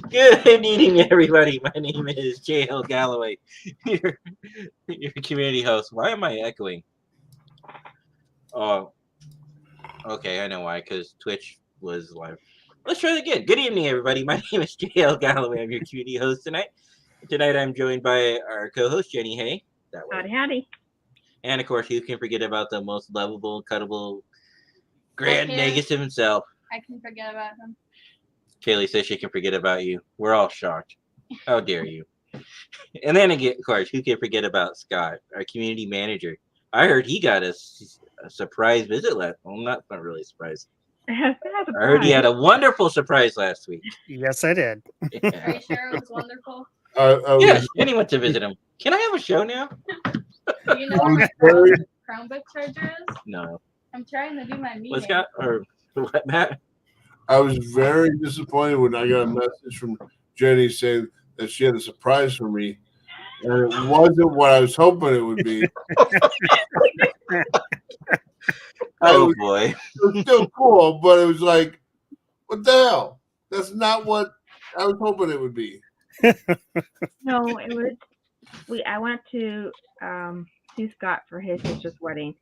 Good evening, everybody. My name is J.L. Galloway, your community host. Why am I echoing? Oh, okay, I know why. Because Twitch was live. Let's try it again. Good evening, everybody. My name is J.L. Galloway. I'm your community host tonight. Tonight, I'm joined by our co-host Jenny Hay. That way, Howdy. and of course, who can forget about the most lovable, cuttable, Grand Negus himself? I can forget about him. Kaylee says she can forget about you. We're all shocked. How dare you? And then again, of course, who can forget about Scott, our community manager? I heard he got a surprise visit last. Well, not really surprised. I heard he had a wonderful surprise last week. Yes, I did. Yeah. Are you sure it was wonderful? Yes, Jenny went to visit him. Can I have a show now? Do you know where my Chromebook charger is? No. I'm trying to do my meeting. What's got or what, Matt? I was very disappointed when I got a message from Jenny saying that she had a surprise for me, and it wasn't what I was hoping it would be. Oh boy, it was still cool, but it was like, what the hell? That's not what I was hoping it would be. No, it was. I went to see Scott for his sister's wedding,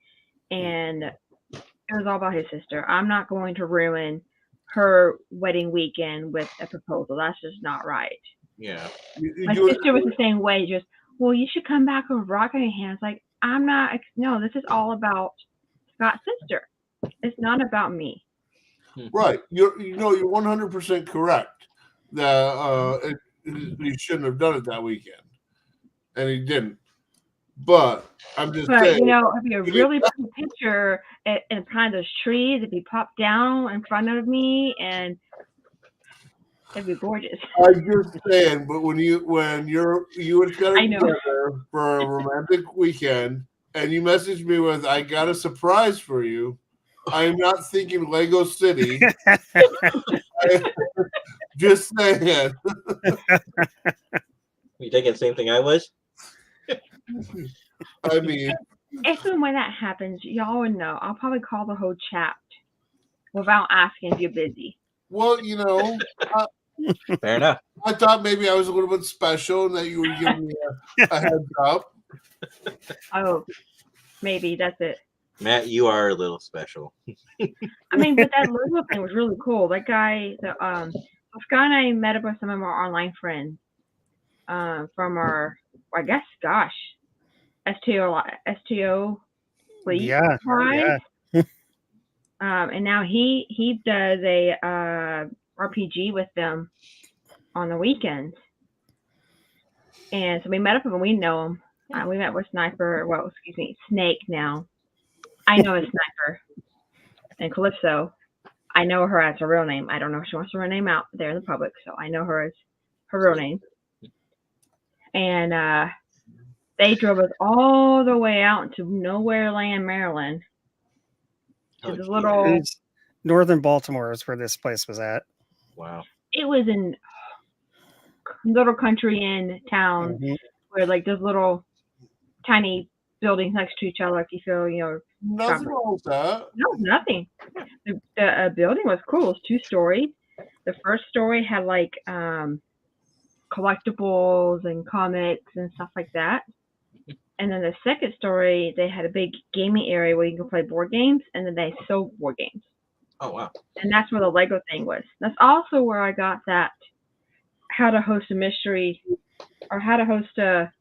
and it was all about his sister. I'm not going to ruin her wedding weekend with a proposal. That's just not right. Yeah. My sister was the same way. Just, well, you should come back with rock in your hands. Like, I'm not. No, this is all about Scott's sister. It's not about me. Right. You're 100% correct. That he shouldn't have done it that weekend, and he didn't. But I'm just saying. It'd be a really pretty picture in front of those trees. If he popped down in front of me, and it'd be gorgeous. I'm just saying. But when you and Scott together for a romantic weekend, and you message me with, "I got a surprise for you," I'm not thinking Lego City. Just saying. You thinking the same thing I was? I mean, if and when that happens, y'all would know. I'll probably call the whole chat without asking if you're busy. Well, fair enough. I thought maybe I was a little bit special and that you would give me a heads up. Oh, maybe that's it. Matt, you are a little special. I mean, but that Lego thing was really cool. That guy, Scott and I met up with some of our online friends from our, I guess, STO Fleet. Yeah. And now he does a RPG with them on the weekends. And so we met up with him. We know him. We met with Snake now. I know a Sniper. And Calypso. I know her as her real name. I don't know if she wants her real name out there in the public, so I know her as her real name. And they drove us all the way out to Nowhere Land, Maryland. To the little northern Baltimore is where this place was at. Wow. It was in little country in town where like those little tiny buildings next to each other. If you feel, nothing wrong with that. No, nothing. The building was cool. It was 2 stories. The first story had like collectibles and comics and stuff like that. And then the second story, they had a big gaming area where you can play board games, and then they sold board games. Oh, wow. And that's where the Lego thing was. That's also where I got that how to host a mystery or how to host a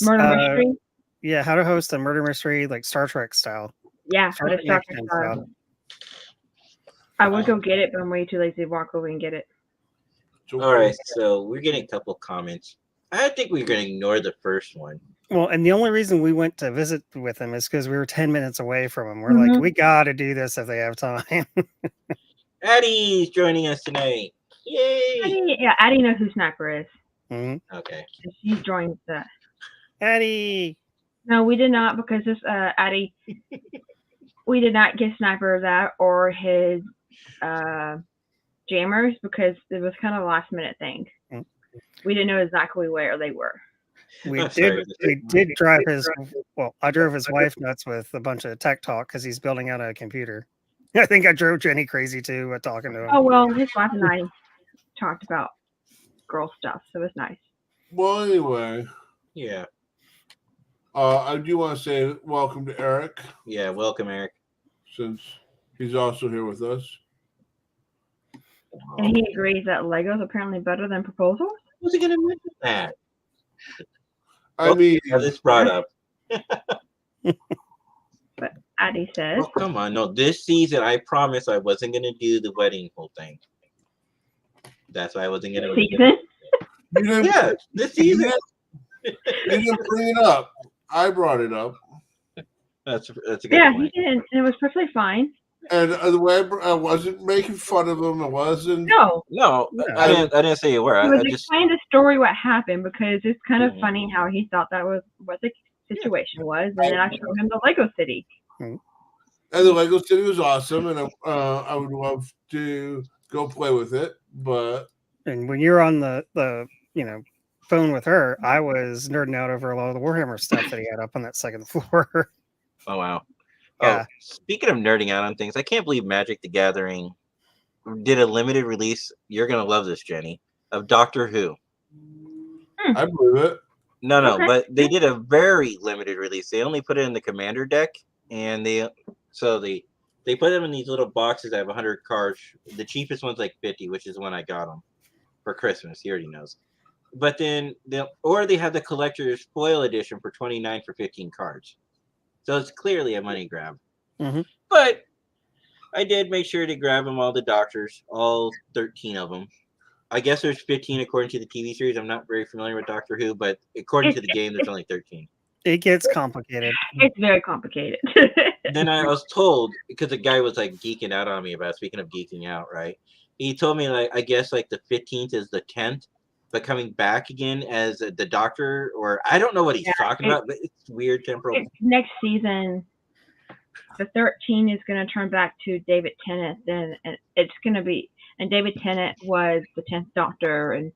murder mystery. Yeah, how to host a murder mystery, like Star Trek style. Yeah, Star Trek style. I would go get it, but I'm way too lazy to walk over and get it. All right, so we're getting a couple comments. I think we're going to ignore the first one. Well, and the only reason we went to visit with him is because we were 10 minutes away from him. We're like, we got to do this if they have time. Addie's joining us tonight. Yay! Addie knows who Sniper is. Okay. She's joined that. Addie! No, we did not, because this Addie, we did not give Sniper that or his jammers because it was kind of a last minute thing. We didn't know exactly where they were. We did drive I drove his wife nuts with a bunch of tech talk because he's building out a computer. I think I drove Jenny crazy too talking to him. Oh, well, his wife and I talked about girl stuff, so it was nice. Well, anyway, Yeah. I do want to say welcome to Eric, Yeah. Welcome, Eric. since he's also here with us. And he agrees that Lego's apparently better than Proposals. Was he going to mention that? I mean, Have this brought up. But Addie says, Oh, come on. No, this season, I promised I wasn't going to do the wedding whole thing. That's why I wasn't going to. season. you didn't, Yeah, this you season. didn't bring it up. I brought it up. That's a good Yeah, he point. did, and it was perfectly fine. And the way I wasn't making fun of him. I wasn't. No, No, No. I didn't say a word. he I was just explaining the story what happened because it's kind of Mhm. funny how he thought that was what the situation was, and then I showed him the Lego City. And the Lego City was awesome, and I would love to go play with it. But And when you're on the phone with her, I was nerding out over a lot of the Warhammer stuff that he had up on that second floor. oh wow. Yeah. Oh, speaking of nerding out on things, I can't believe Magic the Gathering did a limited release. You're gonna love this, Jenny, of Doctor Who. I believe it. No, Okay. but they did a very limited release. They only put it in the Commander deck, and they put them in these little boxes that have 100 cards. The cheapest one's like 50, which is the one I got them for Christmas. He already knows. But then they have the collector's foil edition for 29 for 15 cards. So it's clearly a money grab. Mhm. But I did make sure to grab them all the Doctors, all 13 of them. I guess there's 15 according to the TV series. I'm not very familiar with Doctor Who, but according to the game, there's only 13. It gets complicated. It's very complicated. Then I was told, because the guy was like geeking out on me about, speaking of geeking out, right? He told me, like, I guess like the 15th is the 10th, but coming back again as the Doctor, or I don't know what he's Yeah, talking about, but it's weird temporal. Next season, the 13 is going to turn back to David Tennant, and it's going to be, and David Tennant was the 10th Doctor, and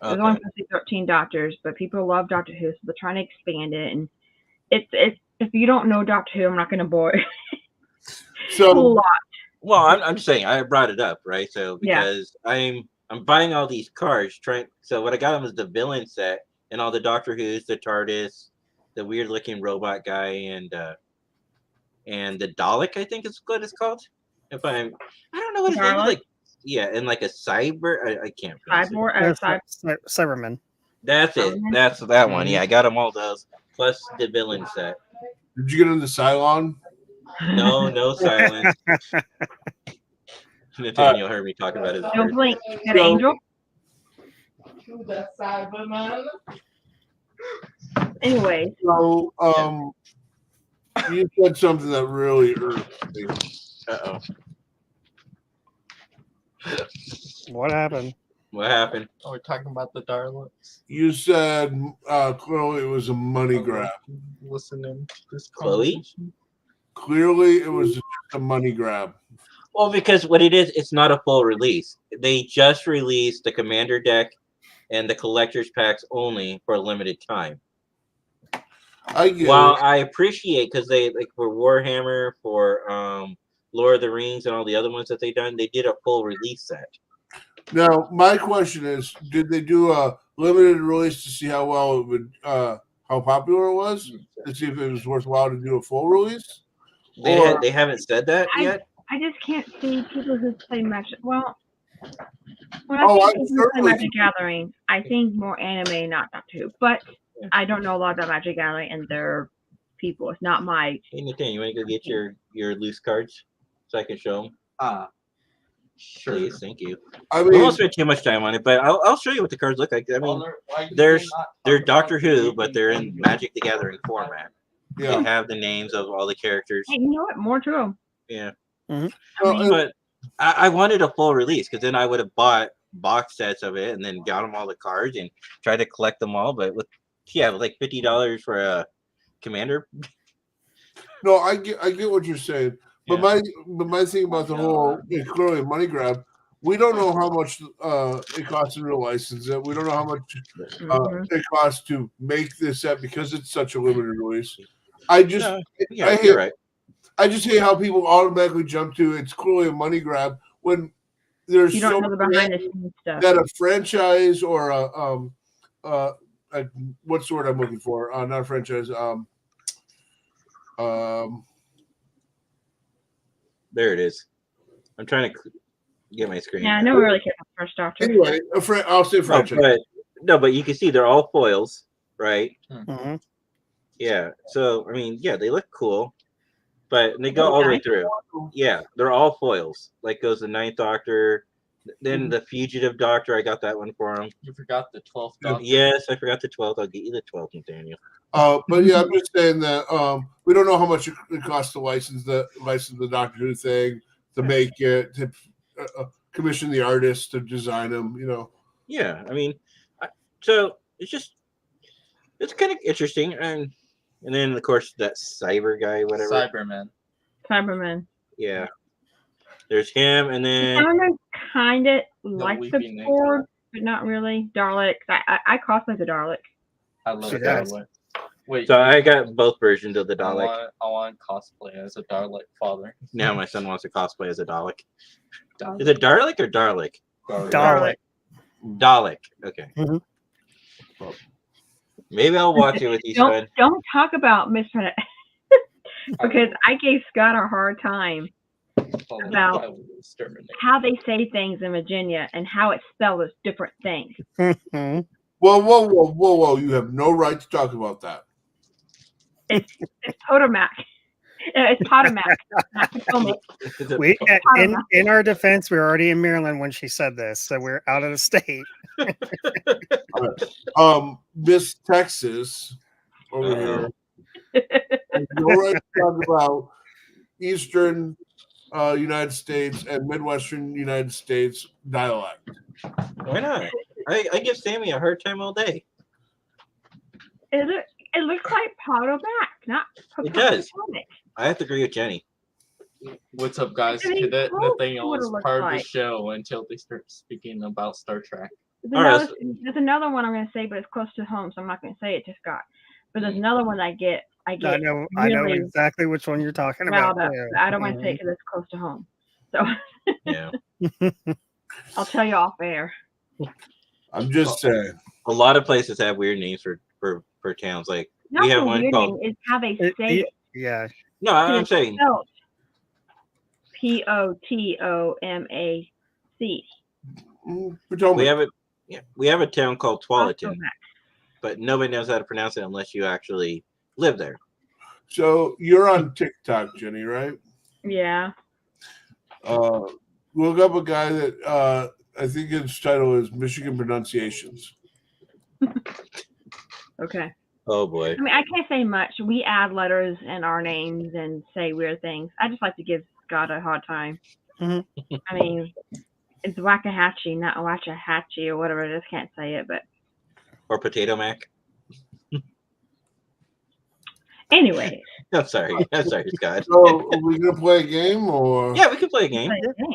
there's only Okay. supposed to be 13 Doctors, but people love Doctor Who, so they're trying to expand it, and it's if you don't know Doctor Who, I'm not going to bore you. a So lot. Well, I'm just saying I brought it up, right? So Yeah. because I'm buying all these cards, so what I got them was the villain set and all the Doctor Who's, the TARDIS, the weird looking robot guy, and the Dalek, I think is what it's called. I don't know what his name is, Dalek? like, yeah, and like a cyber, I can't pronounce it. Cyborg, Cyberman. That's it. Cyberman? That's that one. Yeah, I got them all those plus the villain set. did you get into Cylon? No silence. Nathaniel heard me talking about his Don't bird. blink. That So- angel. The Cyberman. Anyway, So you said something that really irked me. Uh-oh. What happened? What happened? Oh, we're talking about the Darlings. You said clearly it was a money grab. Listening to this Chloe? conversation. Clearly it was just a money grab. Well, because what it is, it's not a full release. They just released the Commander deck and the collector's packs only for a limited time. I get While it. I appreciate, because they, like, for Warhammer, for Lord of the Rings, and all the other ones that they done, they did a full release set. Now my question is, did they do a limited release to see how well it would how popular it was? To see if it was worthwhile to do a full release? Or- They haven't said that I- yet. I just can't see people who play Magic. Well, when Oh, I I think people who play certainly- Magic Gathering, I think more anime, not Doctor Who. But I don't know a lot about Magic Gathering and their people. It's not my. Hey, Nathan, you want to go get your loose cards so I can show them? Sure. Please, thank you. I We mean, won't spend too much time on it, but I'll show you what the cards look like. I mean, they're Doctor Who, but they're in Magic the Gathering format. yeah. They have the names of all the characters. Hey, you know what? More to them. Yeah. Well, But I wanted a full release because then I would have bought box sets of it and then got them all the cards and tried to collect them all. But with like $50 for a Commander. no, I get what you're saying. But Yeah. my thing about the whole it's clearly a money grab. We don't know how much it costs to license it. We don't know how much Mhm. it costs to make this set because it's such a limited release. I just No, I yeah, hate you're right. I just hate how people automatically jump to it's clearly a money grab when there's You don't so know the many behind the scenes stuff. that a franchise or what's the word I'm looking for? Not a franchise. There it is. I'm trying to get my screen. Yeah, I never really cared about the first Doctor. Anyway, I'll say No, franchise. but you can see they're all foils, right? Mhm. Yeah. So I mean, yeah, they look cool, but they go all the way Okay. through. Yeah, they're all foils. Like goes the Ninth Doctor, then the Fugitive Doctor. I got that one for him. You forgot the 12th Doctor. Yes, I forgot the 12th. I'll get you the 12th, Nathaniel. But yeah, I'm just saying that we don't know how much it costs to license the Doctor Who thing, to make it, to commission the artists to design them. You know. Yeah, I mean, so it's kind of interesting, and then of course that cyber guy, whatever. Cyberman. Yeah, there's him, and then Cyberman kind of like the Weeping board, Angel. but not really. Daleks. I cosplay the Dalek. I love She does. Dalek. Wait, so I got both versions of the I Dalek. want cosplay as a Dalek father. Now my son wants to cosplay as a Dalek. Dalek. Is it Dalek or Dalek? Dalek. Dalek. Okay. Mhm. Well, maybe I'll watch it with you, son. Don't talk about mispronoun because I gave Scott a hard time about I will exterminate. how they say things in Virginia and how it's spelled as different things. Mhm. Whoa! You have no right to talk about that. It's Potomac. It's Potomac, not Potomac. Is it- We in our defense, we were already in Maryland when she said this, so we're out of the state. Miss Texas over here has no right to talk about Eastern United States and Midwestern United States dialect. Why not? I give Sammy a hard time all day. It looks like Potomac, not It does. Potomac. I have to agree with Jenny. What's up, guys? I mean, Cadet close to Nathaniel what it is looks part of like. the show until they start speaking about Star Trek. All There's another one I'm going to say, but it's close to home, so I'm not going to say it to Scott. But there's another one I get I know really exactly which one you're talking about. riled up. too. But I don't want to say it because it's close to home. So Yeah. I'll tell you off air. I'm just saying. A lot of places have weird names for towns. Like Not we have the one weird called. name, it's how they say it. Yeah. No, I'm saying Spelled Potomac. Potomac. we have it. Yeah, we have a town called Tualatin, Potomac. but nobody knows how to pronounce it unless you actually live there. So you're on TikTok, Jenny, right? Yeah. Look up a guy that I think his title is Michigan Pronunciations. Okay. Oh boy. I mean, I can't say much. We add letters in our names and say weird things. I just like to give Scott a hard time. Mhm. I mean, it's Wackahatchee, not Waxahachie or whatever. I just can't say it. But Or Potato Mac. anyway, I'm sorry, Scott. So are we gonna play a game or? Yeah, we can play a game.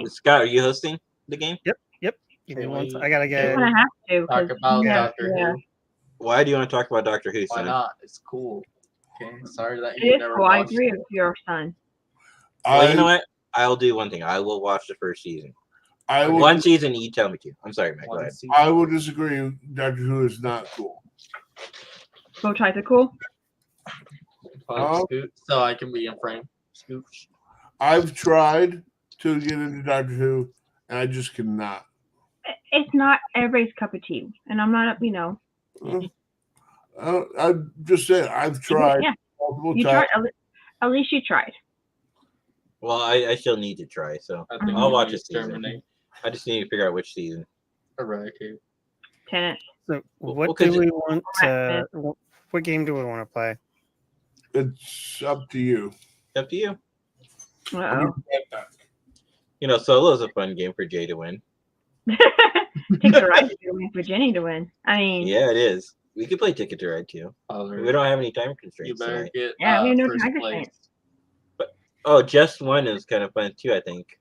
Scott, are you hosting the game? Give me Can one we- I gotta I'm get. gonna have to. Talk 'cause about yeah, Doctor yeah. Who. Why do you want to talk about Doctor Who, Why son? not? It's cool. Okay, sorry that It you is never cool. I watched agree it. with your son. Well, you know what? I'll do one thing. I will watch the first season. I will. One season, you tell me to. I'm sorry, Mac. Go One ahead. season. I will disagree. Doctor Who is not cool. Bow ties are cool. Scoot, so I can be in frame. Scooch. I've tried to get into Doctor Who, and I just cannot. It's not everybody's cup of tea, and I'm not. I'm just saying I've tried Yeah, multiple you times. tried. At least you tried. Well, I still need to try, so I think I'll we watch need a to season. exterminate. I just need to figure out which season. Eradicate. Tennis. So Well, what could do you- we want to? What game do we want to play? It's up to you. Up to you. Uh-oh. You know, solo is a fun game for Jay to win. Take the right to win for Jenny to win. I mean, Yeah, it is. We could play Ticket to Ride too. Father, We don't have any time you constraints better tonight. get Yeah, we have no first time place. constraints. Oh, just one is kind of fun too, I think.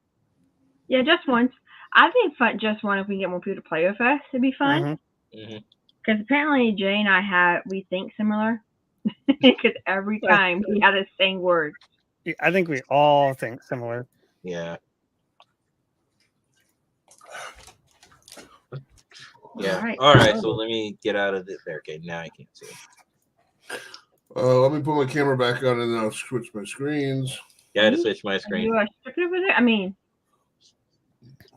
yeah, just once. I think fun. Just one. If we can get more people to play with us, it'd be fun. Mhm. hmm Because apparently Jay and we think similar. Because every time we have the same word. Yeah, I think we all think similar. Yeah. Yeah. All right. All right. So let me get out of there. Okay. Now I can't see. Let me put my camera back on and then I'll switch my screens. Yeah, I had to switch my Are screen. you stripping over there? I mean,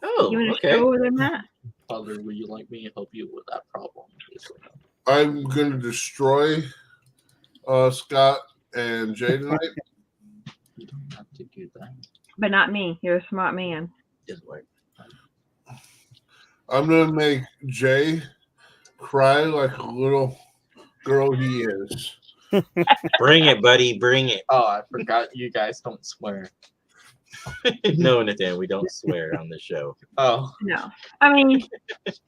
Oh, you want to okay. show over there, Matt? Father, will you like me to help you with that problem? I'm going to destroy Scott and Jay tonight. You don't have to do that. But not me. You're a smart man. Just wait. I'm going to make Jay cry like a little girl he is. Bring it, buddy. Bring it. Oh, I forgot you guys don't swear. No, Nathan, we don't swear on the show. Oh, No. I mean,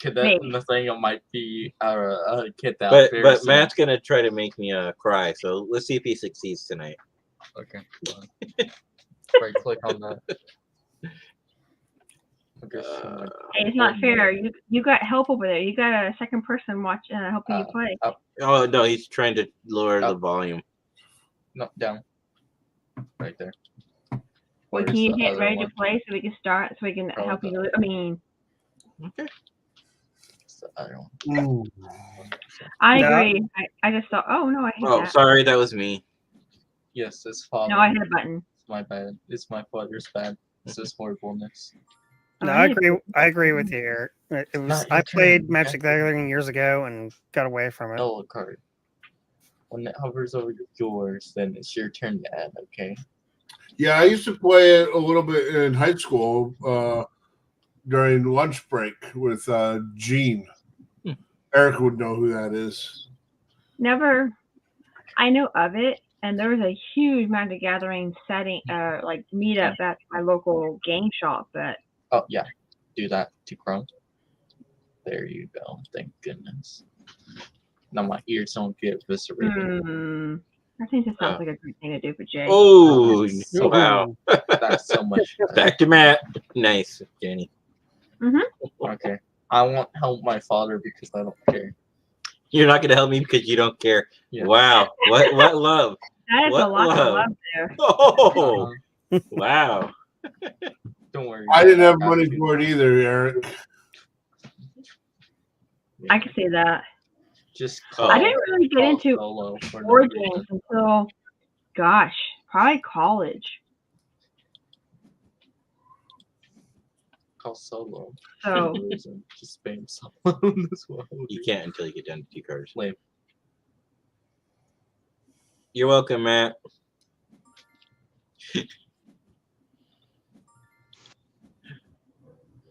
could that Maybe. Nathaniel might be a kid that But very soon. Matt's gonna try to make me cry. So let's see if he succeeds tonight. Okay. Right click on that. Okay, so like, hey, it's not fair. You got help over there. You got a second person helping you play. up, Oh no, he's trying to lower the volume. no, down. Right there. Well, Where's can you the get other ready one? to play so we can start? So we can Oh, help you. the- I mean, Okay. Where's the other one? Ooh. I No. agree. I just thought, oh no, I hit Oh, that. sorry, that was me. Yes, it's father. No, I hit a button. It's my bad. It's my father's bad. It's his horribleness. No, Oh, I hit- agree. I agree with you here. It was. Not your I played turn, Magic the okay? Gathering years ago and got away from it. Yellow card. When it hovers over yours, then it's your turn to add, okay? Yeah, I used to play it a little bit in high school during lunch break with Gene. Eric would know who that is. Never. I know of it, and there was a huge Magic Gathering setting, like meetup at my local game shop. But Oh, yeah. Do that to Chrome. There you go. Thank goodness. Now my ears don't get eviscerated. I think this sounds like a great thing to do for Jay. Oh, Yes. wow. That's so much better. Back to Matt. Nice, Jenny. Okay. I won't help my father because I don't care. You're not gonna help me because you don't care. Yeah. Wow. What love? That is a What lot of love? love there. Oh, wow. Don't worry. I didn't have got money you. for it either, Eric. I can see that. Just Oh. I didn't really get call into solo for no board reason. games until, gosh, probably college. Call solo. So For no reason. Just spam solo as well. You can't until you get down to 2 cards. Lame. You're welcome, Matt.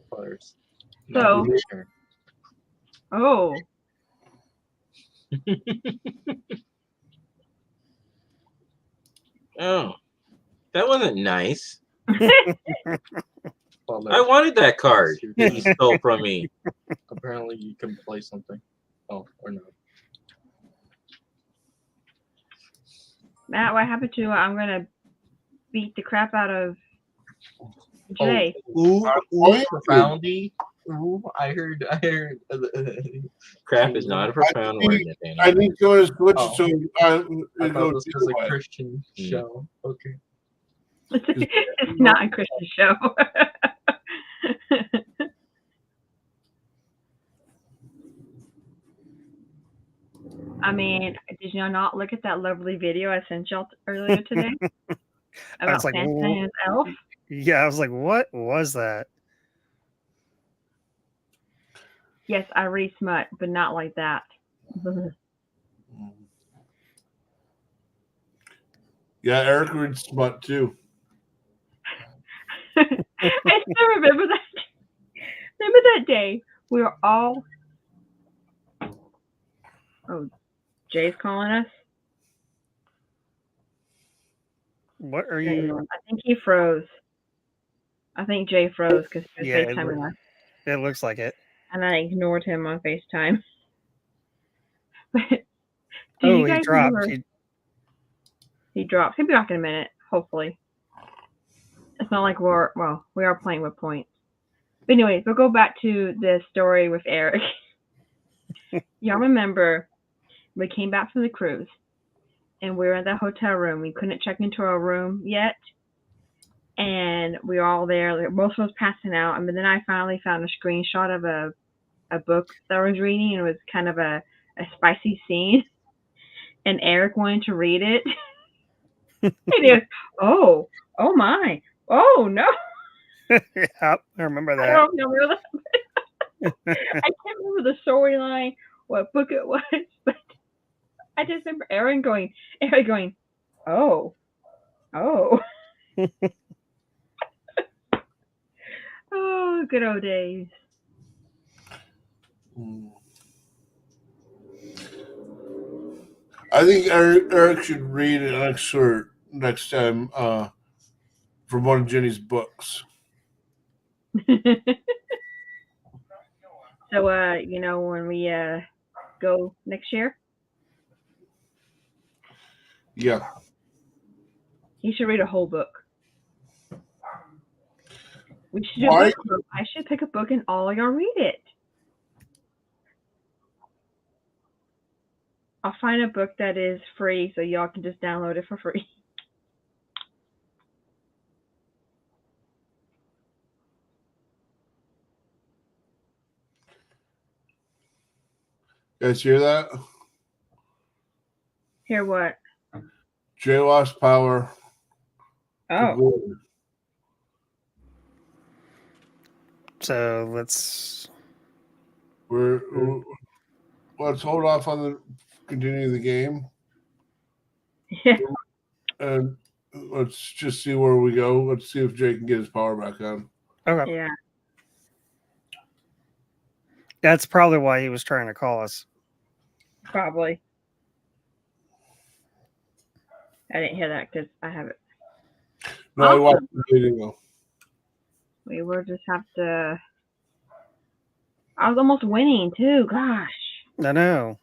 First. So- Sure. oh, Oh, that wasn't nice. Father, I wanted that card you're that you gonna- stole from me. Apparently you can play something. Oh, or no. Matt, what happened to I'm gonna beat the crap out of Jay. Ooh, What? profoundy. Ooh, I heard. Crap is not a profound word, Nathaniel. I think someone has switched Oh. so I it thought goes this was the a other way. Christian show. Okay. It's not a Christian show. I mean, did you not look at that lovely video I sent y'all earlier today about like, Santa "Whoa." and his elf? Yeah, I was like, what was that? Yes, I read smut, but not like that. Yeah, Eric reads smut too. I still remember that. Remember that day we were all. Oh, Jay's calling us. What are I you? think he froze. I think Jay froze because he was Yeah, it FaceTiming us, It looks like it. and I ignored him on FaceTime. But do Oh, you he guys dropped. remember? He dropped. He'll be back in a minute, hopefully. It's not like we are playing with points. But anyways, we'll go back to the story with Eric. Y'all remember we came back from the cruise and we were in the hotel room. We couldn't check into our room yet. And we were all there. Like, most of us passing out. And then I finally found a screenshot of a a book that I was reading, and it was kind of a spicy scene, and Eric wanted to read it. And he goes, "Oh my, oh no!" Yep, I remember I that. don't remember that. I can't remember the storyline, what book it was, but I just remember Eric going, "Oh." Oh, good old days. I think Eric should read an excerpt next time from one of Jenny's books. So, when we go next year, Yeah. you should read a whole book. We should do Why? a book club. I should pick a book and all of y'all read it. I'll find a book that is free so y'all can just download it for free. You guys hear that? Hear what? Jay lost power. Oh, So let's Let's hold off on the continue the game yeah. and let's just see where we go. Let's see if Jay can get his power back on. okay. Yeah. That's probably why he was trying to call us. Probably. I didn't hear that because I have it. No, I watched the video. We will just have to. I was almost winning too. Gosh. I know.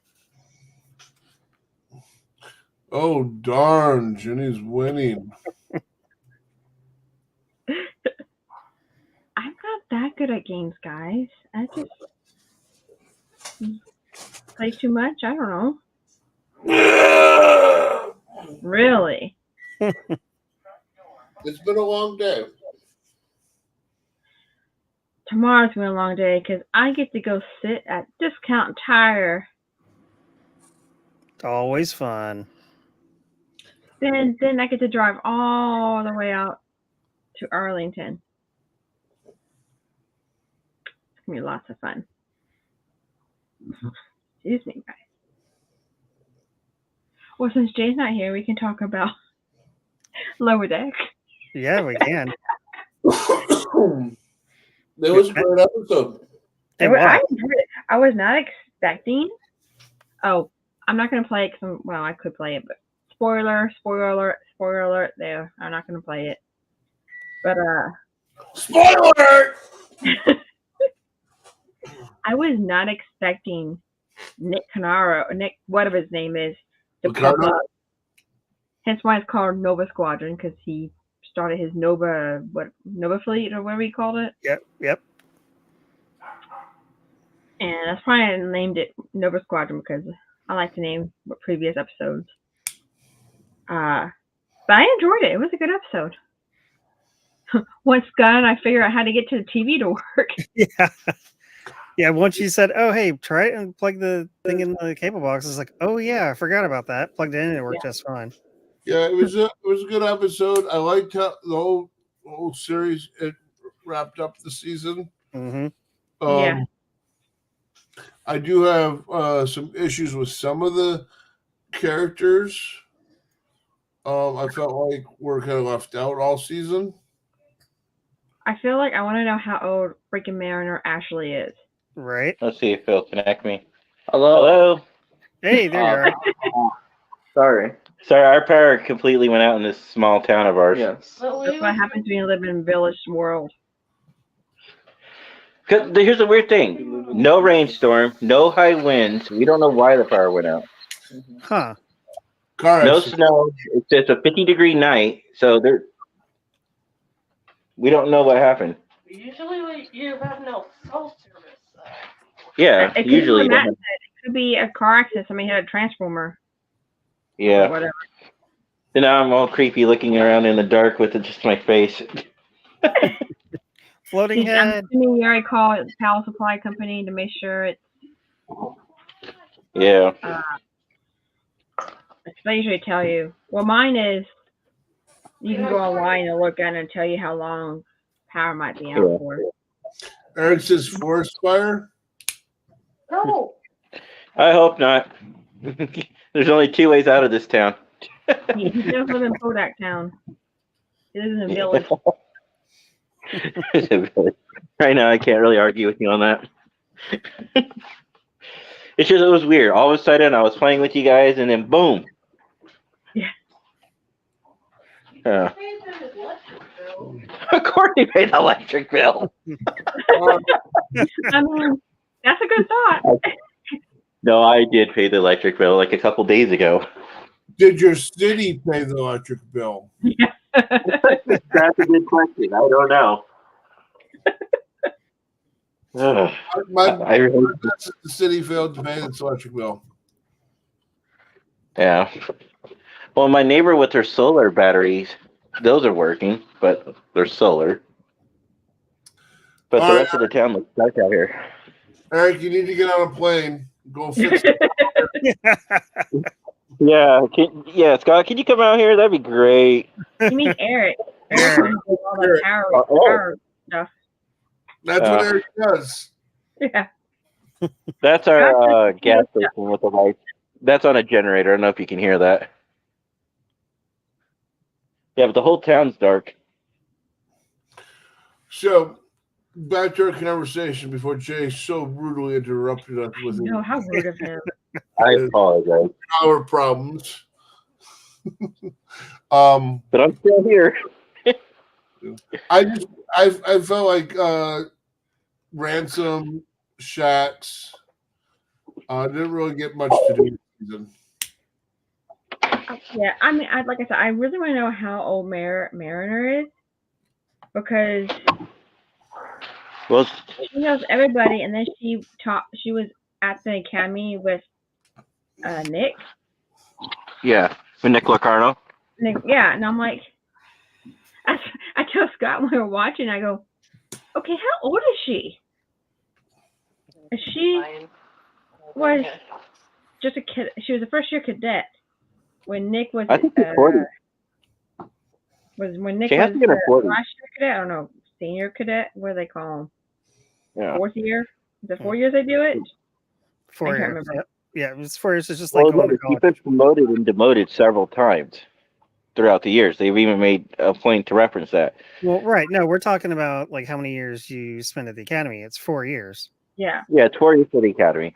Oh darn, Jenny's winning. I'm not that good at games, guys. I just play too much. I don't know. Really? It's been a long day. Tomorrow's been a long day because I get to go sit at Discount Tire. It's always fun. Then I get to drive all the way out to Arlington. It's gonna be lots of fun. Excuse me, guys. Well, since Jay's not here, we can talk about Lower Deck. Yeah, we can. It was a great episode. It I was. enjoyed it. I was not expecting. Oh, I'm not gonna play it. Well, I could play it, but spoiler alert. There, I'm not gonna play it. But Spoiler alert! I was not expecting Nick Canaro, Nick, whatever his name is, to pop Ricardo? up. Hence why it's called Nova Squadron, because he started his Nova Fleet or whatever he called it. Yep. And that's why I named it Nova Squadron, because I like to name previous episodes. But I enjoyed it. It was a good episode. Once done, I figured out how to get to the TV to work. Yeah. Yeah, once you said, "Oh, hey, try it and plug the thing in the cable box," it's like, "Oh yeah, I forgot about that." Plugged it in and it worked just fine. Yeah, it was a good episode. I liked how the whole series it wrapped up the season. Mm-hmm. Yeah. I do have some issues with some of the characters. I felt like we're kind of left out all season. I feel like I want to know how old freaking Mariner Ashley is. Right. Let's see if Phil connect me. Hello. Hello. Hey, there you are. Sorry. Sorry, our power completely went out in this small town of ours. Yes. That's what happens when you live in Village World. 'Cause here's the weird thing: no rainstorm, no high winds. We don't know why the power went out. Huh. Car No accident. snow. It's just a 50-degree night, so we don't know what happened. Usually you have no cell service. Yeah, It could usually. be they Matt have- said. It could be a car accident. Somebody hit a transformer. Or Yeah. whatever. Then now I'm all creepy looking around in the dark with just my face. Floating I'm head. assuming you already called the Power Supply Company to make sure it's. Yeah. They usually tell you. Well, mine is. You can go online and look at it and tell you how long power might be out Yeah. for. Eric says forest fire. No. I hope not. There's only 2 ways out of this town. He does live in Kodak Town. He lives in a village. Right now, I can't really argue with you on that. It's just, it was weird. All of a sudden, I was playing with you guys, and then boom. Yeah. Of course, he paid the electric bill. I mean, that's a good thought. No, I did pay the electric bill like a couple days ago. Did your city pay the electric bill? That's a good question. I don't know. Ugh. I really, The city failed to pay its electric bill. yeah. Well, my neighbor with her solar batteries, those are working, but they're solar. But the rest of the town looks dark out here. Eric, you need to get on a plane. Go fix it. Yeah, Scott, can you come out here? That'd be great. You mean Eric? Eric. All the power stuff. That's what Eric does. Yeah. That's our gas station with the lights. That's on a generator. I don't know if you can hear that. Yeah, but the whole town's dark. So, back to our conversation before Jay so brutally interrupted us with his No, how rude of him. I apologize. power problems. But I'm still here. I felt like Ransom, Shax didn't really get much to do this season. Yeah, I mean, like I said, I really want to know how old Mariner is because Well, she knows everybody, and then she was at the academy with Nick. yeah, with Nick Locarno. Yeah, and I'm like, I told Scott when we were watching, I go, okay, how old is she? She was just a kid. She was a first year cadet when Nick was. I think she's 40. Was when Nick She has was to get her 40. last year cadet. I don't know, senior cadet. What do they call him? Yeah. 4th year. Is it 4 years they do it? 4 I can't years. remember. Yep. Yeah, it was 4 years. It's just like Well, going to he's college. been promoted and demoted several times throughout the years. They've even made a point to reference that. Well, right. No, we're talking about like how many years you spend at the academy. It's 4 years. Yeah. Yeah, it's 4 years for the academy.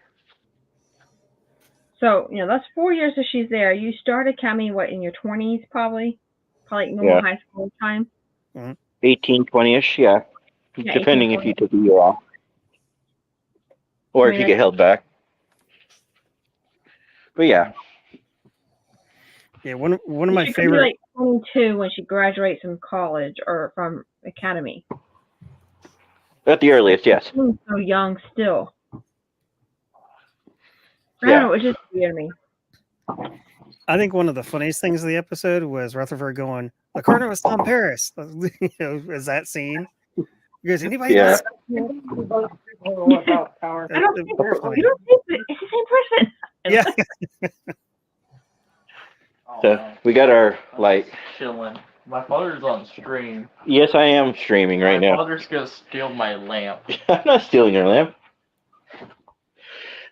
So, that's 4 years that she's there. You start academy, what, in your 20s probably? Probably like normal high school time. 18, 20-ish, yeah. Yeah, Depending 18, if you took a year off. Or I if mean, you get held back. But yeah. Yeah, one of my she could be favorite. like 22 when she graduates from college or from academy. At the earliest, yes. She's so young still. I Yeah. don't know, it's just weird to me. I think one of the funniest things of the episode was Rutherford going, "Locarno was Tom Paris." Is that scene? Because anybody Yeah. else? I don't think you don't think that it's the same person. Yeah. So we got our light. Chilling. My father's on stream. Yes, I am streaming right My now. father's gonna steal my lamp. I'm not stealing your lamp.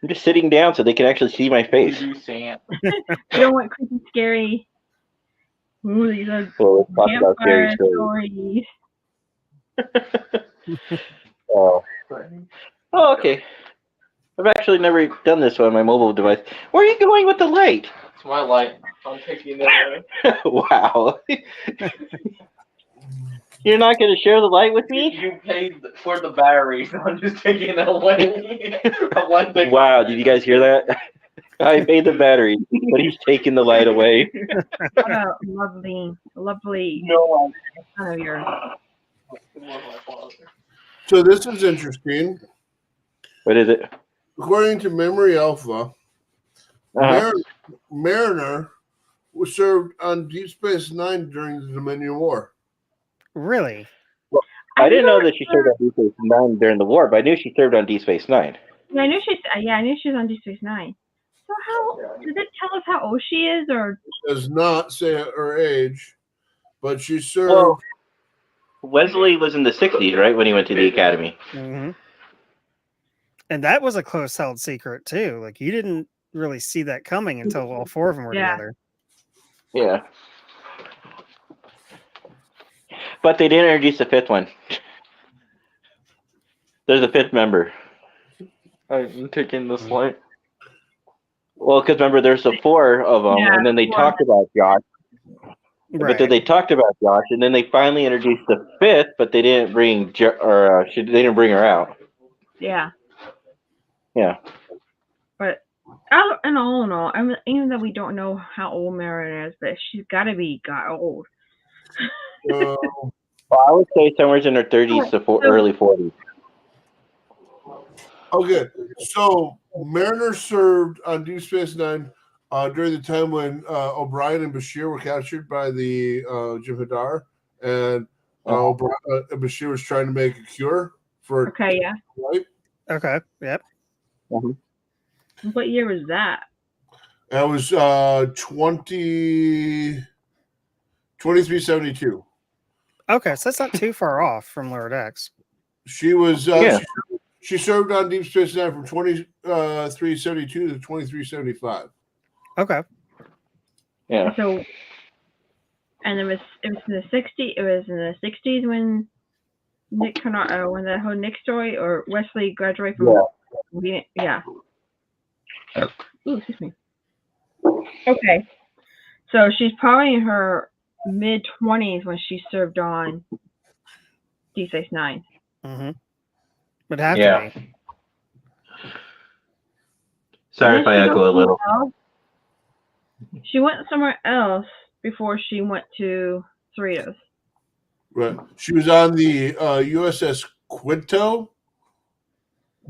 I'm just sitting down so they can actually see my face. You do Sam. You don't want creepy, scary. Ooh, these are Well, let's talk about scary campfire stories. stories. Oh, okay. I've actually never done this on my mobile device. Where are you going with the light? It's my light. I'm taking it away. Wow. You're not going to share the light with me? You paid for the battery. So I'm just taking it away. Wow, did you guys hear that? I paid the battery, but he's taking the light away. What a lovely No, son of yours. So this is interesting. What is it? According to Memory Alpha, Mariner was served on Deep Space Nine during the Dominion War. Really? I didn't know that she served on Deep Space Nine during the war, but I knew she served on Deep Space Nine. Yeah, I knew she was on Deep Space Nine. So how does it tell us how old she is, or Does not say her age, but she served. Well, Wesley was in the 60s, right, when he went to the academy. Mm-hmm. And that was a close held secret too. Like you didn't really see that coming until all four of them were together. Yeah. But they didn't introduce the fifth one. There's a fifth member. I'm taking this light. Well, because remember, there's the four of them, Yeah, and then they four. talked about Josh. Right. But then they talked about Josh, and then they finally introduced the fifth, but they didn't bring they didn't bring her out. yeah. Yeah. But in all, I mean, even though we don't know how old Marin is, but she's got to be old. Uh, Well, I would say somewhere in her 30s to early 40s. okay, so Mariner served on Deep Space Nine during the time when O'Brien and Bashir were captured by the Jem'Hadar, and Bashir was trying to make a cure for Okay, yeah. life. Okay. Yep. What year was that? That was 2372. Okay, so that's not too far off from Lower Decks. She was Yeah. she served on Deep Space Nine from 2372 to 2375. Okay. Yeah. So, and it was in the 60s. It was in the 60s when Nick Canard, when the whole Nick story, or Wesley graduated from. Yeah. Ooh, excuse me. Okay, so she's probably in her mid-20s when she served on Deep Space Nine. Mm-hmm. Would have Yeah. to be. Sorry if I echo a little. She went somewhere else before she went to Cerritos. Right. She was on the USS Quinto.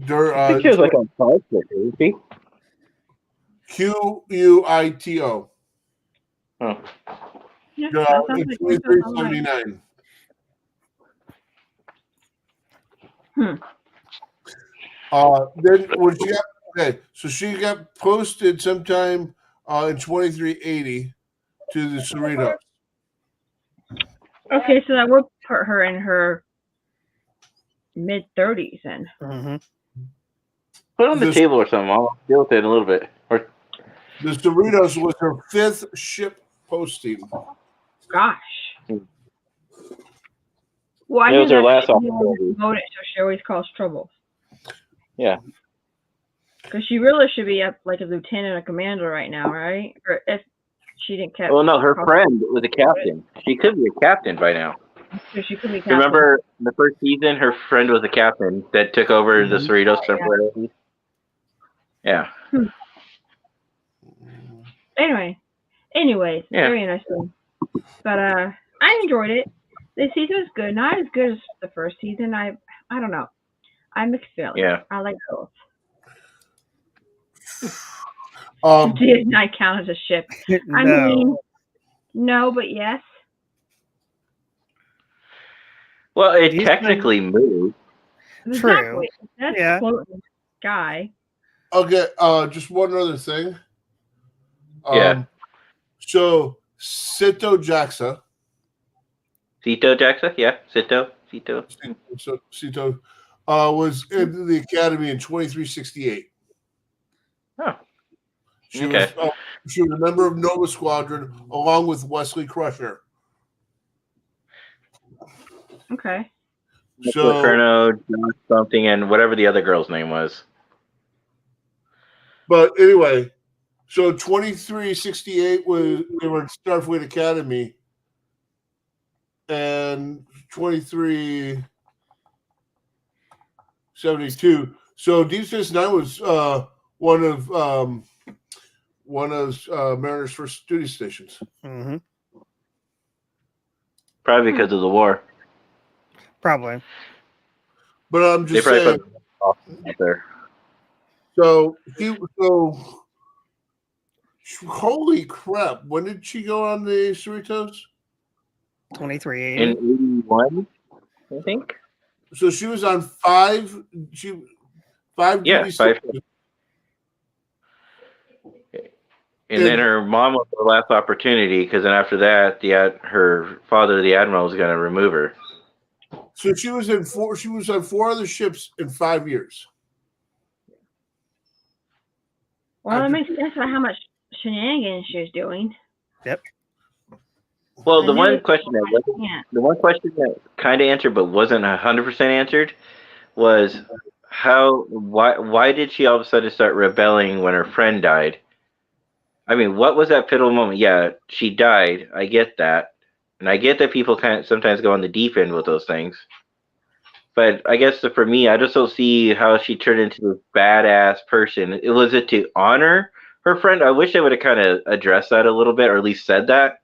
I think she was like on college, wasn't she? Quito. Oh. Yeah, In that sounds like 2379. Then when she got so she got posted sometime in 2380 to the Cerritos. Okay, so that would put her in her mid-30s then. Mm-hmm. Put it on the This- table or something. I'll deal with it in a little bit. Or The Cerritos was her 5th ship posting. Gosh. Well, I It was think her last that's opportunity. promoted, so she always causes trouble. Yeah. Because she really should be up like a lieutenant or commander right now, right? Or if she didn't catch. Well, no, her friend was a captain. She could be a captain by now. So she could be captain. Remember in the first season, her friend was a captain that took over the Cerritos temporarily. Yeah. Anyways, Yeah. very interesting. But I enjoyed it. The season was good. Not as good as the first season. I don't know. I mixed feelings. Yeah. I like both. Um, Did not count as a ship. I No. mean, no, but yes. Well, it He's technically moved. Exactly. That's Yeah. a floating guy. okay, just one other thing. Yeah. So Sito Jaxa, Cito Jackson? Yeah. Cito. so Sito, was in the academy in 2368. Oh. She Okay. she was a member of Nova Squadron along with Wesley Crusher. Okay. So Colonel John something and whatever the other girl's name was. but anyway, so 2368 was they were at Starfleet Academy, and 2372. So Deep Space Nine was one of Mariner's first duty stations. Mm-hmm. Probably because of the war. Probably. But I'm They just probably saying. put off out there. So holy crap! When did she go on the Cerritos? 2380. In 81? I think. So she was on five Yeah, duty 5. stations. And then her mom was the last opportunity because then after that, her father, the admiral, was going to remove her. So she was in four. She was on 4 other ships in 5 years. Well, that makes sense about how much shenanigans she was doing. Yep. Well, I the knew one it question that kind of answered but wasn't 100% answered was why did she all of a sudden start rebelling when her friend died? I mean, what was that pivotal moment? Yeah, she died. I get that. And I get that people kind of sometimes go on the deep end with those things. But I guess for me, I just don't see how she turned into a badass person. Was it to honor her friend? I wish they would have kind of addressed that a little bit, or at least said that.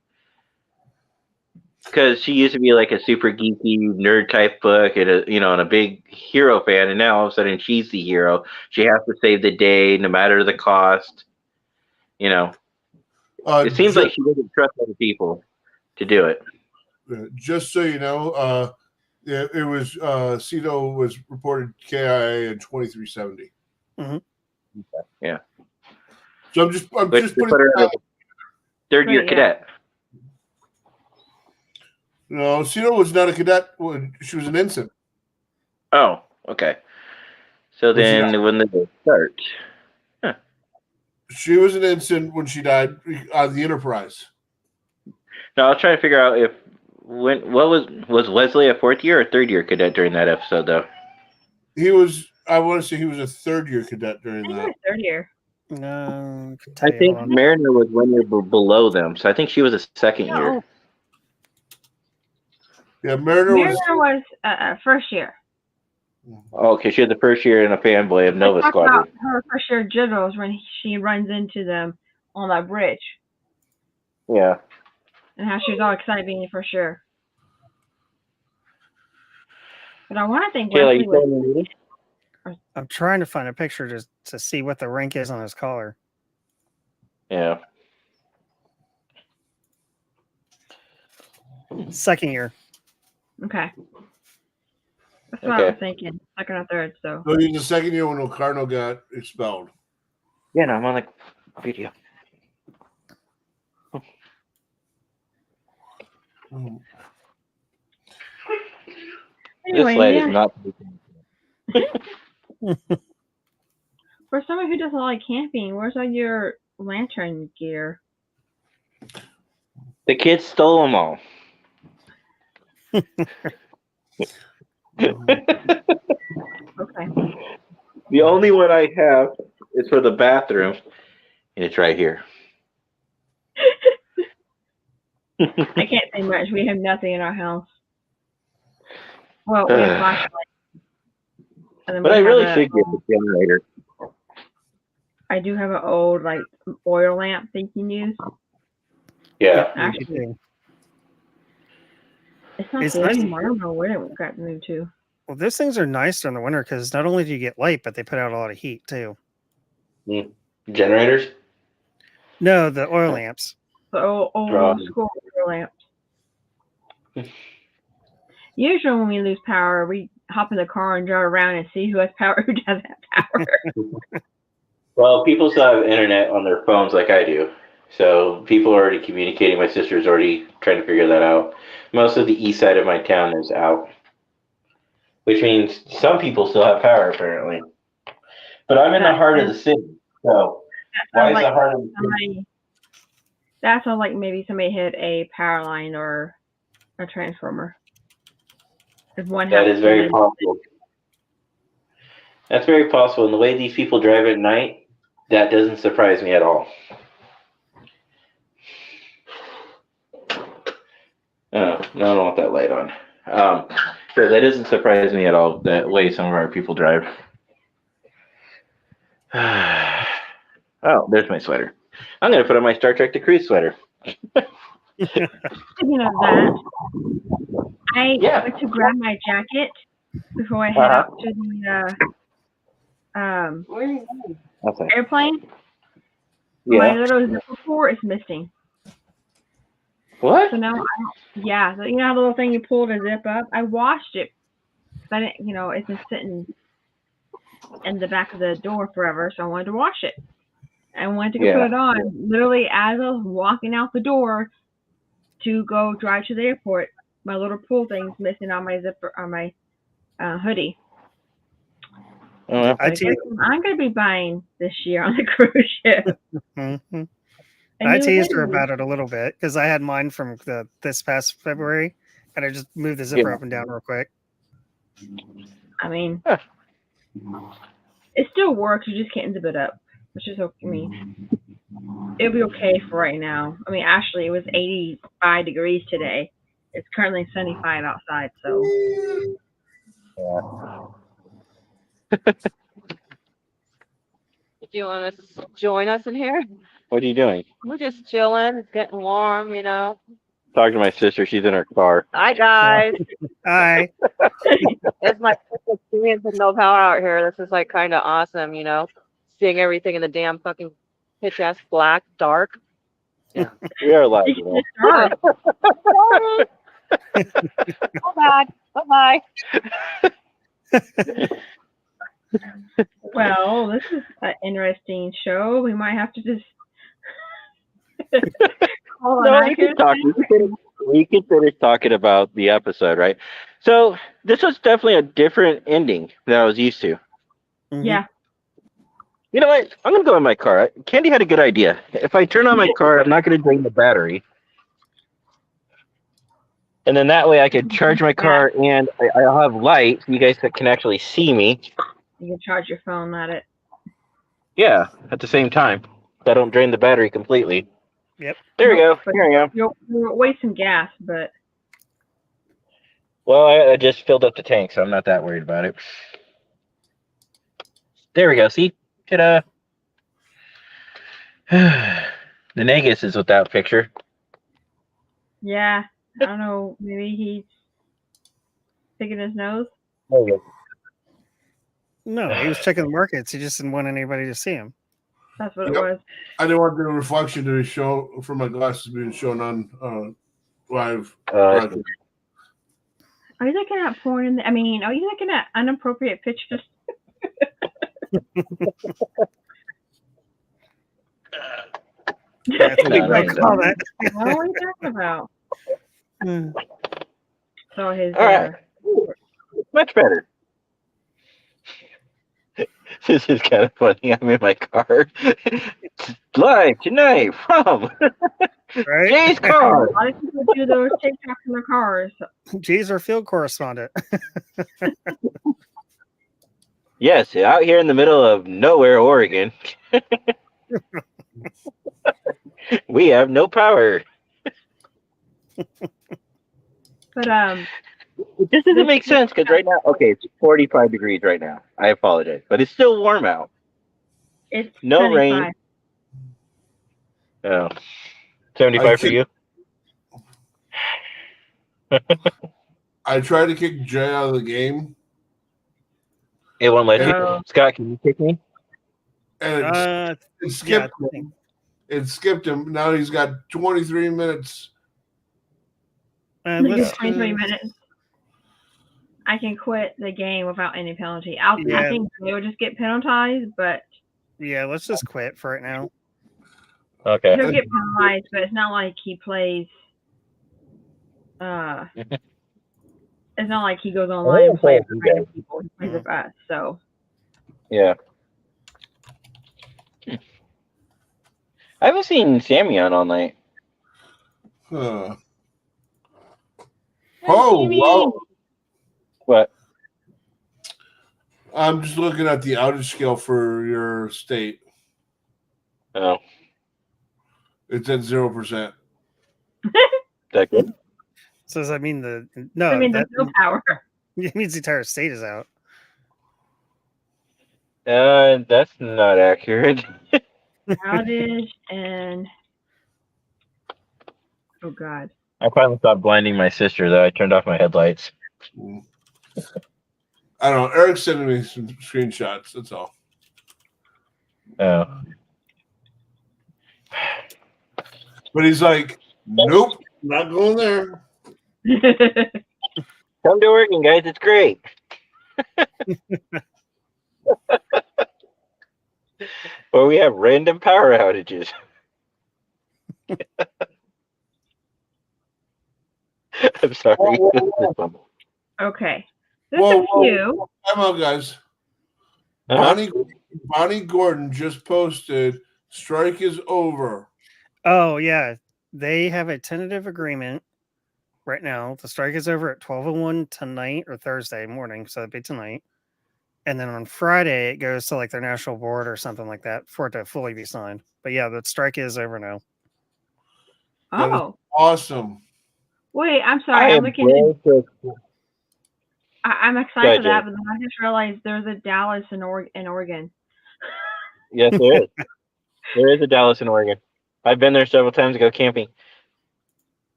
Because she used to be like a super geeky nerd type book and a big hero fan, and now all of a sudden she's the hero. She has to save the day no matter the cost. It seems like she doesn't trust other people to do it. Just so you know, it was Cito was reported KIA in 2370. Mm-hmm. Yeah. So I'm just putting her as a third-year cadet. No, Cito was not a cadet. She was an ensign. Oh, okay. So then when did they start? Huh. She was an ensign when she died on the Enterprise. Now I was trying to figure out was Wesley a 4th-year or 3rd-year cadet during that episode though? I want to say he was a 3rd-year cadet during that. 3rd year. I think Mariner was 1 year below them, so I think she was a 2nd year. Yeah, Mariner was 1st year. Oh, okay, she had the 1st year in a fanboy of Nova Squadron. Her 1st year generals when she runs into them on that bridge. Yeah. And how she was all excited being the 1st year. But I want to think Wesley was. I'm trying to find a picture to see what the rank is on his collar. Yeah. 2nd year. Okay. That's what I was thinking. 2nd or 3rd, so. So he was the 2nd year when Locarno got expelled. Yeah, no, I'm on the video. Anyway, this light is not. For someone who doesn't like camping, where's all your lantern gear? The kids stole them all. Okay. The only one I have is for the bathroom, and it's right here. I can't say much. We have nothing in our house. Well, we have flashlights. But I really should get the generator. I do have an old oil lamp that you can use. Yeah. Actually, it's not It's there nice. anymore. I don't know where it got moved to. Well, those things are nice during the winter because not only do you get light, but they put out a lot of heat too. Generators? No, the oil lamps. The old school oil lamps. Usually when we lose power, we hop in the car and drive around and see who has power, who doesn't have power. Well, people still have internet on their phones like I do. So people are already communicating. My sister's already trying to figure that out. Most of the east side of my town is out. Which means some people still have power, apparently. But I'm in the heart of the city. So why is the heart of the city? That sounds like maybe somebody hit a power line or a transformer. That is very possible. That's very possible. And the way these people drive at night, that doesn't surprise me at all. No, I don't want that light on. So that doesn't surprise me at all, that way some of our people drive. Oh, there's my sweater. I'm going to put on my Star Trek The Cruise sweater. Speaking of that, I went to grab my jacket before I head up to the airplane. Yeah. My little zipper cord is missing. What? So now, yeah. So you know how the little thing you pull to zip up? I washed it. 'Cause I didn't, it's been sitting in the back of the door forever, so I wanted to wash it. I went to go put it on. Literally, as I was walking out the door to go drive to the airport, my little pull thing's missing on my zipper on my hoodie. Oh, So I guess I'm going to be buying this year on the cruise ship. Mhm. A I new teased her hoodie. about it a little bit because I had mine from this past February, and I just moved the zipper Yeah. up and down real quick. I mean, Huh. it still works. You just can't zip it up, which is okay. I mean, it'll be okay for right now. I mean, actually, it was 85 degrees today. It's currently 75 outside, so. Do you want to join us in here? What are you doing? We're just chilling. It's getting warm, you know. Talking to my sister. She's in her car. Hi, guys. Hi. It's my first experience with no power out here. This is like kind of awesome, you know. Seeing everything in the damn fucking pitch ass black, dark. We are live. You know? Dark. Sorry. Oh, God. Bye-bye. Well, this is an interesting show. We might have to just. Hold on, No, I we can can talk. We can finish talking about the episode, right? So this was definitely a different ending than I was used to. Mhm. Yeah. You know what? I'm gonna go in my car. Candy had a good idea. If I turn on my car, I'm not gonna drain the battery, and then that way I can charge my car and I'll have light, so you guys can actually see me. You can charge your phone at it. Yeah, at the same time, so I don't drain the battery completely. Yep. There we go. But Here I am. You'll waste some gas, but Well, I just filled up the tank, so I'm not that worried about it. There we go. See? Ta-da. The Negus is without picture. yeah. I don't know. Maybe he's picking his nose. There we go. No, he was checking the markets. He just didn't want anybody to see him. That's what it Yep. was. I didn't want the reflection to be shown from my glasses being shown on live. Are you looking at porn? Are you looking at inappropriate pictures? That's No, what I no, call that. What are we talking about? Mm. So his. All right. Much better. This is kind of funny. I'm in my car. Live tonight from Right? Jay's A car. lot of people do those TikToks in their cars. Jay's our field correspondent. Yes, out here in the middle of nowhere, Oregon. We have no power. But It just doesn't make sense because right now, okay, it's 45 degrees right now. I apologize, but it's still warm out. it's No 75. rain. Oh, 75 for you? I tried to kick Jay out of the game, It won't let you. No. Scott, can you kick me? and it Yeah, skipped I him. think- It skipped him. Now he's got 23 minutes. Look, let's it's 23 do- minutes. I can quit the game without any penalty. I Yeah. think they would just get penalized, but Yeah, let's just quit for it now. Okay. he'll get penalized. But it's not like he plays. It's not like he goes online and plays with random people. He plays with us. So Yeah. I haven't seen Sammy on all night. Huh. Oh, wow. What? I'm just looking at the outage scale for your state. Oh, It's at 0%. that good? So does that mean no? I mean, that there's no power. it means the entire state is out. That's not accurate. Outage and oh god. I finally stopped blinding my sister, though. I turned off my headlights. I don't know. Eric's sending me some screenshots. That's all. Oh. But he's like, nope. Not going there. Come to Oregon, guys. It's great. Or we have random power outages. I'm sorry. Okay. There's Whoa, a few. Time out, guys. Uh-huh. Bonnie Gordon just posted strike is over. Oh yeah, they have a tentative agreement right now. The strike is over at 12:01 tonight or Thursday morning, so it'd be tonight. And then on Friday it goes to like their national board or something like that for it to fully be signed. But yeah, the strike is over now. That is Oh, awesome. wait. I'm sorry. I'm looking. I'm Go excited ahead, for that, Jay. but then I just realized there's a Dallas in Oregon. Yes, there is. There is a Dallas in Oregon. I've been there several times to go camping.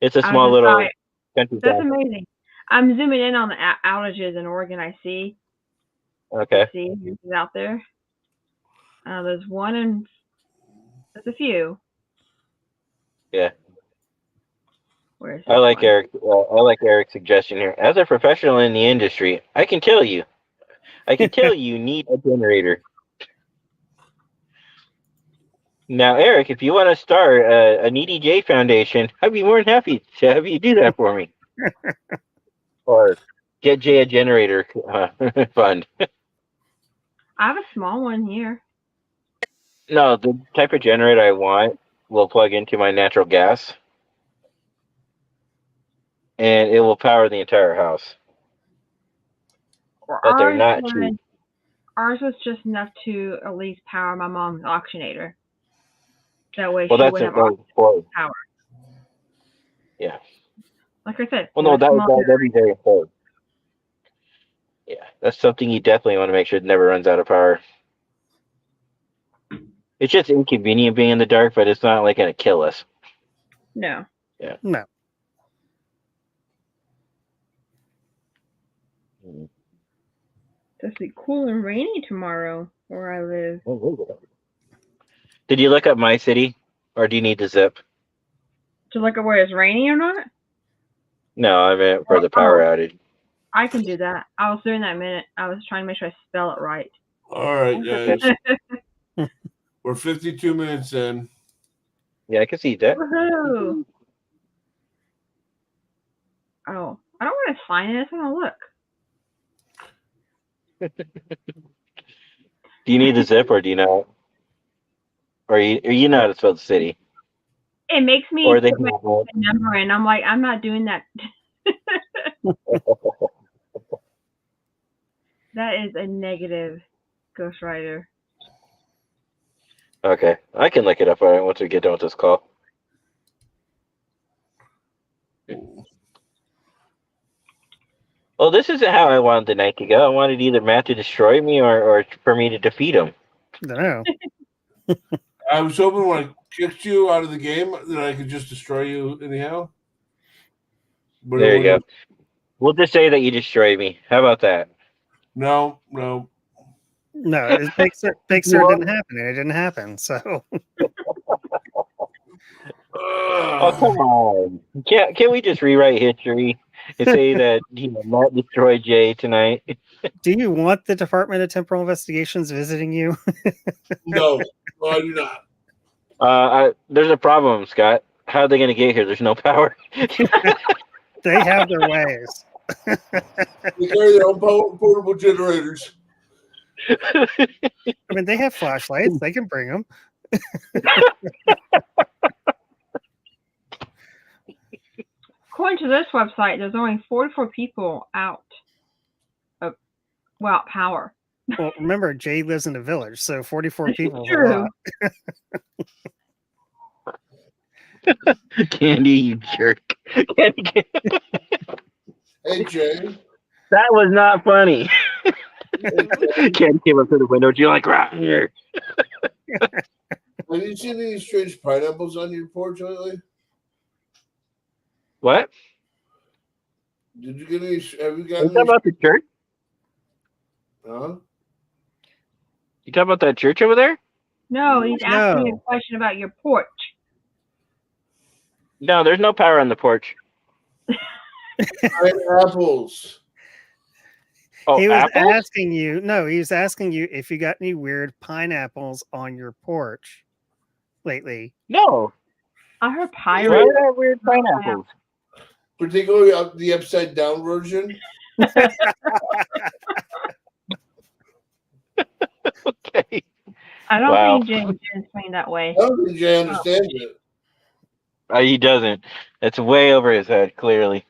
It's a I small was little like, country that's town. amazing. I'm zooming in on the outages in Oregon. I see. Okay. Let's see who's out there. There's one and there's a few. Yeah. Where's I like Eric's suggestion here. As a professional in the industry, I can tell you need a generator. Now, Eric, if you want to start a Needy J Foundation, I'd be more than happy to have you do that for me. Or get Jay a generator fund. I have a small one here. No, the type of generator I want will plug into my natural gas, and it will power the entire house. But they're not cheap. Ours was just enough to at least power my mom's auctionator. That way Well, she that's would it. have Well, power. Yeah. Like I said. Well, no, we're small. that'd be very important. Yeah, that's something you definitely want to make sure it never runs out of power. It's just inconvenient being in the dark, but it's not like going to kill us. No. Yeah. No. It's supposed to be cool and rainy tomorrow where I live. Did you look up My City, or do you need the zip? To look at where it's raining or not? No, I meant for the power outage. I can do that. I was doing that a minute. I was trying to make sure I spell it right. All right, guys. We're 52 minutes in. Yeah, I can see that. Woohoo! Oh, I don't want to sign it. I just want to look. Do you need the zip, or do you not? Or you know how to spell the city? It makes me Or they put my number in. I'm like, I'm not doing that. That is a negative, Ghost Rider. Okay, I can look it up once we get done with this call. Well, this isn't how I wanted the night to go. I wanted either Matt to destroy me or for me to defeat him. I don't know. I was hoping when I kicked you out of the game that I could just destroy you anyhow. But There you go. We'll just say that you destroyed me. How about that? No. No, Big Sur didn't happen. It didn't happen. So Oh, come on. Can we just rewrite history and say that Matt destroyed Jay tonight? do you want the Department of Temporal Investigations visiting you? No, I do not. There's a problem, Scott. How are they going to get here? There's no power. They have their ways. They carry their own portable generators. I mean, they have flashlights. They can bring them. According to this website, there's only 44 people out without power. Well, remember, Jay lives in a village, so 44 people is a True. lot. Candy, you jerk. Candy. Hey, Jay. That was not funny. Candy came up to the window. You like right here? Have you seen any strange pineapples on your porch lately? What? Did you get any? Have you Are got you talking about the church? Huh? You talking about that church over there? No, he's asking me No. a question about your porch. No, there's no power on the porch. Pineapples. Oh, He was apples? asking you. No, he was asking you if you got any weird pineapples on your porch lately. No. I heard Why pirates. are there weird pineapples? Particularly the upside down version. Okay. I don't Wow. think James explained that way. I don't think Jay understands it. He doesn't. It's way over his head, clearly.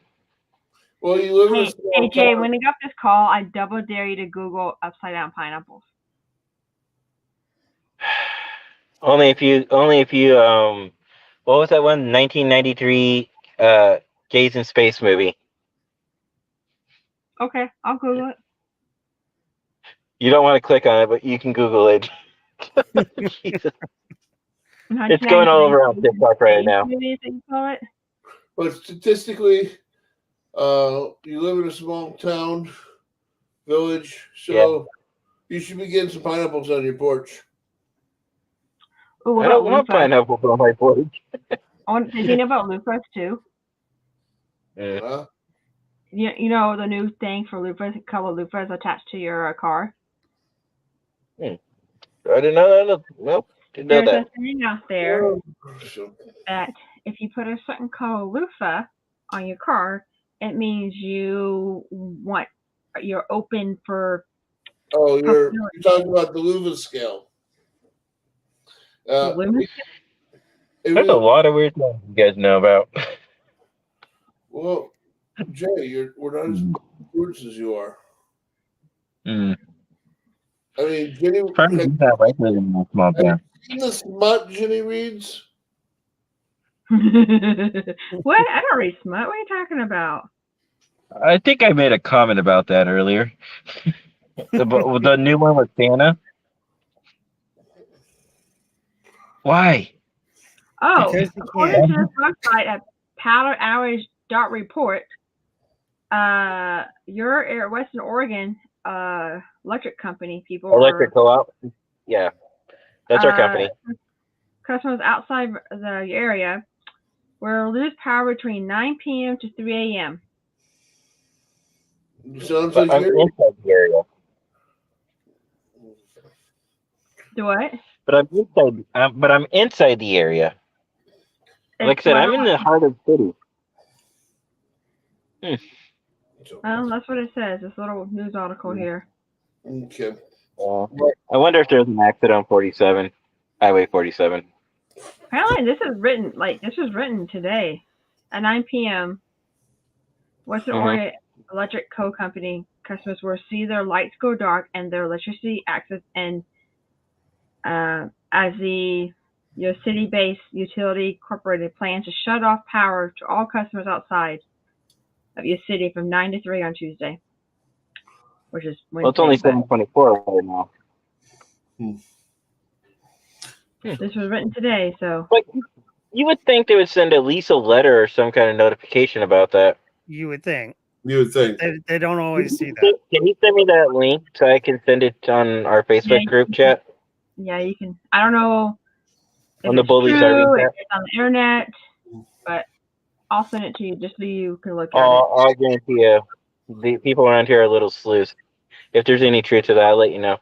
Well, you live in a Hey, small hey Jay, town. when you got this call, I double dare you to Google upside down pineapples. Only if you what was that one? 1993 Gaze in Space movie. Okay, I'll Google it. You don't want to click on it, but you can Google it. Jesus. It's going all over on TikTok right now. Movies, you call it? But statistically, you live in a small town, village, so you should be getting some pineapples on your porch. Ooh, what I don't about want loofahs? pineapples on my porch. Did you know about loofahs too? Yeah. Huh? You know the new thing for loofahs, a couple of loofahs attached to your car? I didn't know that. Nope. Didn't know There's that. a thing out there So, that if you put a certain color loofah on your car, it means you're open for oh, you're talking about the Luva scale. lumens. There's a lot of weird things you guys know about. Well, Jay, we're not as roots as you are. Mm. I mean, Jenny, Probably have not likely in a small you town. seen the smut Jenny reads? What? I don't read smut. What are you talking about? I think I made a comment about that earlier. the new one with Santa. Why? Oh, Because you according can. to this website at powderhours.report, your Western Oregon electric company people Electric co-op. Yeah, that's our Uh, company. customers outside the area will lose power between 9 p.m. to 3 a.m. Sounds But like I'm you're. inside the area. Do what? But I'm inside the area. Like I said, I'm in the heart of the city. Well, that's what it says. This little news article here. Okay. I wonder if there's an accident on 47, Highway 47. Apparently, this was written today at 9 p.m. Western Mhm. Oregon Electric Co. Company customers will see their lights go dark and their electricity access, and as the city-based utility corporation plans to shut off power to all customers outside of your city from 9 to 3 on Tuesday, which is Wednesday. Well, it's only but 7:24 right now. this was written today, so But you would think they would send at least a letter or some kind of notification about that. You would think. You would think. They don't always do that. Can you send me that link so I can send it on our Facebook group chat? yeah, you can. I don't know if On the it's Bullies true, RV if chat? it's on the internet, but I'll send it to you just so you can look at it. I guarantee you, the people around here are little sleuths. If there's any truth to that, I'll let you know.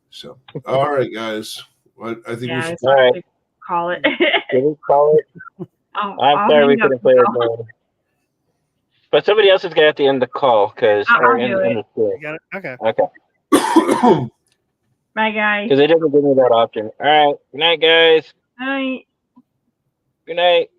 So, all right, guys. I think we Yeah, should. it's All right. to call it. Can we call it? I'll I'm sorry we hang up couldn't play it. now. More. But somebody else is going to have to end the call because I'll do it. You got it? Okay. Okay. Bye, guys. Because it doesn't give me that option. All right. Good night, guys. Bye. Good night.